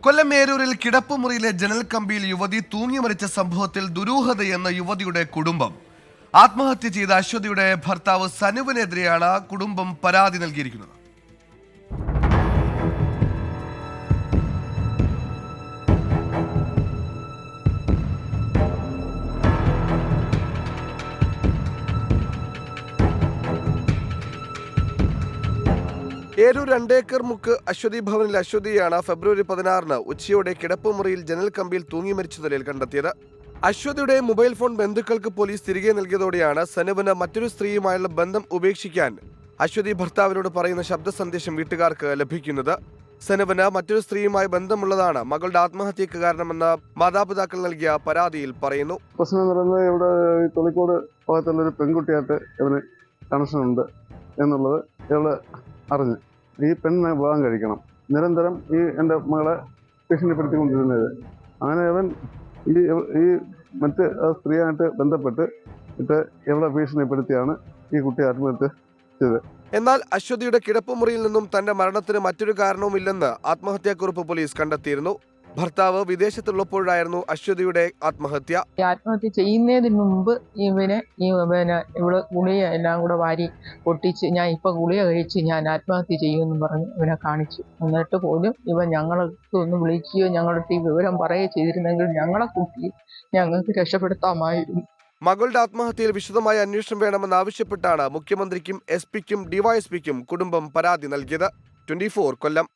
കൊല്ലം മേരൂരിൽ കിടപ്പുമുറിയിലെ ജനൽ കമ്പിയിൽ യുവതി തൂങ്ങി മരിച്ച സംഭവത്തിൽ ദുരൂഹതയെന്ന യുവതിയുടെ കുടുംബം. ആത്മഹത്യ ചെയ്ത അശ്വതിയുടെ ഭർത്താവ് സനുവിനെതിരെയാണ് കുടുംബം പരാതി നൽകിയിരിക്കുന്നത്. ഏരൂർ 2 ഏക്കർ മുക്ക് അശ്വതി ഭവനിൽ അശ്വതിയാണ് ഫെബ്രുവരി 16 ഉച്ചയോടെ കിടപ്പുമുറിയിൽ ജനൽ കമ്പിയിൽ തൂങ്ങി മരിച്ച നിലയിൽ കണ്ടെത്തിയത്. അശ്വതിയുടെ മൊബൈൽ ഫോൺ ബന്ധുക്കൾക്ക് പോലീസ് തിരികെ നൽകിയതോടെയാണ് സനുവിന് മറ്റൊരു സ്ത്രീയുമായുള്ള ബന്ധം ഉപേക്ഷിക്കാൻ അശ്വതി ഭർത്താവിനോട് പറയുന്ന ശബ്ദ സന്ദേശം വീട്ടുകാർക്ക് ലഭിക്കുന്നത്. സനുവിന് മറ്റൊരു സ്ത്രീയുമായി ബന്ധമുള്ളതാണ് മകളുടെ ആത്മഹത്യക്ക് കാരണമെന്ന് മാതാപിതാക്കൾ നൽകിയ പരാതിയിൽ പറയുന്നു. പ്രശ്നം എന്ന് പറയുന്നത് ഇവിടെ തൊളിക്കോട് ഭാഗത്തുള്ളൊരു പെൺകുട്ടിയായിട്ട് ഇവന് കണക്ഷൻ ഉണ്ട് എന്നുള്ളത് ഇവള് അറിഞ്ഞ് ഈ പെണ്ണിനെ വിവാഹം കഴിക്കണം നിരന്തരം എൻ്റെ മകളെ ഭീഷണിപ്പെടുത്തിക്കൊണ്ടിരുന്നത്. അങ്ങനെ അവൻ ഈ മറ്റ് സ്ത്രീയായിട്ട് ബന്ധപ്പെട്ട് ഇവളെ ഭീഷണിപ്പെടുത്തിയാണ് ഈ കുട്ടി ആത്മഹത്യ ചെയ്തത്. എന്നാൽ അശ്വതിയുടെ കിടപ്പുമുറിയിൽ നിന്നും തന്റെ മരണത്തിന് മറ്റൊരു കാരണവുമില്ലെന്ന് ആത്മഹത്യാക്കുറിപ്പ് പോലീസ് കണ്ടെത്തിയിരുന്നു. ഭർത്താവ് വിദേശത്തുള്ളപ്പോഴായിരുന്നു അശ്വതിയുടെ ആത്മഹത്യ. ആത്മഹത്യ ചെയ്യുന്നതിന് മുമ്പ് ഇവിടെ ഗുളിക എല്ലാം കൂടെ വാരി പൊട്ടിച്ച് ഞാൻ ഇപ്പൊ ഗുളിക കഴിച്ച് ഞാൻ ആത്മഹത്യ ചെയ്യുമെന്ന് പറഞ്ഞ് ഇവനെ കാണിച്ചു. എന്നിട്ട് പോലും ഇവൻ ഞങ്ങൾക്ക് ഒന്ന് വിളിക്കുകയോ ഞങ്ങളുടെ ഈ വിവരം പറയുകയോ ചെയ്തിരുന്നെങ്കിൽ ഞങ്ങളെ കുട്ടി ഞങ്ങൾക്ക് രക്ഷപ്പെടുത്താമായിരുന്നു. മകളുടെ ആത്മഹത്യയിൽ വിശദമായ അന്വേഷണം വേണമെന്നാവശ്യപ്പെട്ടാണ് മുഖ്യമന്ത്രിക്കും SP ക്കും DYSP ക്കും കുടുംബം പരാതി നൽകിയത്. 24 കൊല്ലം.